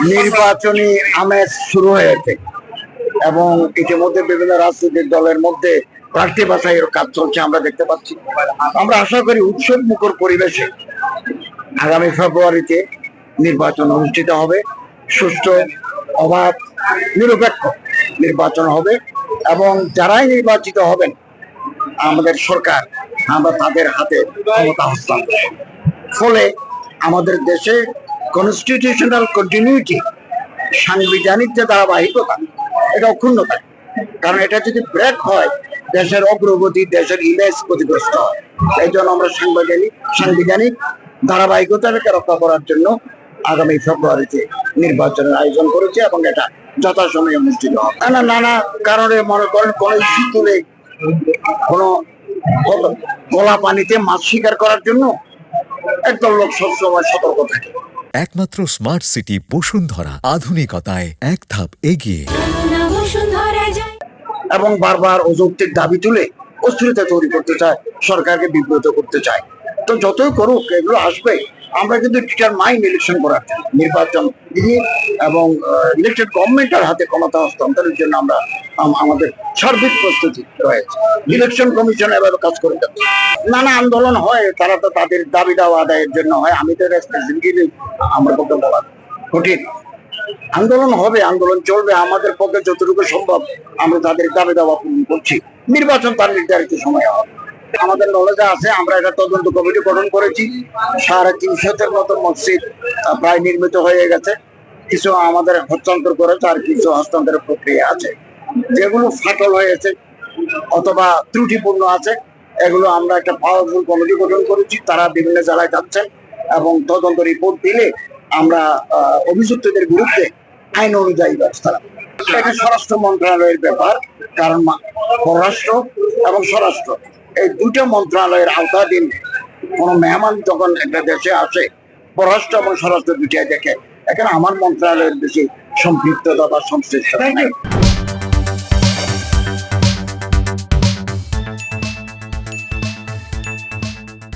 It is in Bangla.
নির্বাচনী আমেজ শুরু হয়েছে এবং ইতিমধ্যে বিভিন্ন রাজনৈতিক দলের মধ্যে প্রার্থী বাছাইয়ের কাজ চলছে আমরা দেখতে পাচ্ছি। আমরা আশা করি উৎসব মুখর পরিবেশে আগামী ফেব্রুয়ারিতে নির্বাচন অনুষ্ঠিত হবে, সুষ্ঠু, অবাধ, নিরপেক্ষ নির্বাচন হবে এবং যারাই নির্বাচিত হবেন আমাদের সরকার আমরা তাদের হাতে ক্ষমতা হস্তান্তর। ফলে আমাদের দেশে কনস্টিটিউশনাল কন্টিনিউটি, সাংবিধানিক যে ধারাবাহিকতা, এটা অক্ষুণ্ণ থাকে। কারণ এটা যদি ব্রেক হয় দেশের অগ্রগতি, দেশের ইমেজ ক্ষতিগ্রস্ত হয়। এই জন্য আমরা সাংবিধানিক ধারাবাহিকতাকে রক্ষা করার জন্য আগামী ফেব্রুয়ারিতে নির্বাচনের আয়োজন করেছে এবং এটা যথাসময়ে অনুষ্ঠিত হবে। নানা কারণে মনে করেন কোন ইস্যু তুলে কোন গলা পানিতে মাছ শিকার করার জন্য একদল লোক সবসময় সতর্ক থাকে। একমাত্র স্মার্ট সিটি বসুন্ধরা, আধুনিকতায় এক ধাপ এগিয়ে এবং বারবার অযৌক্তিক দাবি তুলে অস্থিরতা তৈরি করতে চায়, সরকারকে বিব্রত করতে চায়। তো যতই করুক এগুলো আসবে। আমরা কিন্তু ডিটারমাইন্ড ইলেকশন করার নির্বাচন দিয়ে এবং ইলেকটেড গভর্নমেন্টের হাতে ক্ষমতা হস্তান্তরের জন্য আমরা আমাদের সার্বিক প্রস্তুতি রয়েছে। ইলেকশন কমিশন এভাবে কাজ করে যাচ্ছে। নানা আন্দোলন হয়, তারা তো তাদের দাবি দাওয়া আদায়ের জন্য হয়। আমি তো আমার পক্ষে বলা কঠিন। আন্দোলন হবে, আন্দোলন চলবে, আমাদের পক্ষে যতটুকু সম্ভব আমরা তাদের দাবি দাওয়া পূরণ করছি। নির্বাচন তার নির্ধারিত সময় হবে। আমাদের নলেজে আছে, আমরা একটা তদন্ত কমিটি গঠন করেছি। 350 মতো মসজিদ প্রায় নির্মিত হয়ে গেছে। কিছু আমাদের হস্তান্তর করেছে আর কিছু হস্তান্তরের প্রক্রিয়া আছে। যেগুলো ফাটল হয়েছে অথবা ত্রুটিপূর্ণ আছে এগুলো আমরা একটা পাওয়ারফুল কমিটি গঠন করেছি। তারা বিভিন্ন জেলায় যাচ্ছেন এবং তদন্ত রিপোর্ট দিলে আমরা অভিযুক্তদের বিরুদ্ধে আইন অনুযায়ী ব্যবস্থা নেব। এটা স্বরাষ্ট্র মন্ত্রণালয়ের ব্যাপার, কারণ পররাষ্ট্র এবং স্বরাষ্ট্র এই দুটো মন্ত্রণালয়ের আওতাধীন কোন মেহমান যখন একটা দেশে আসে, পররাষ্ট্র এবং স্বরাষ্ট্র দুটাই দেখে। এখানে আমার মন্ত্রণালয়ের বেশি সম্পৃক্ততা বা সংশ্লিষ্টতা নাই।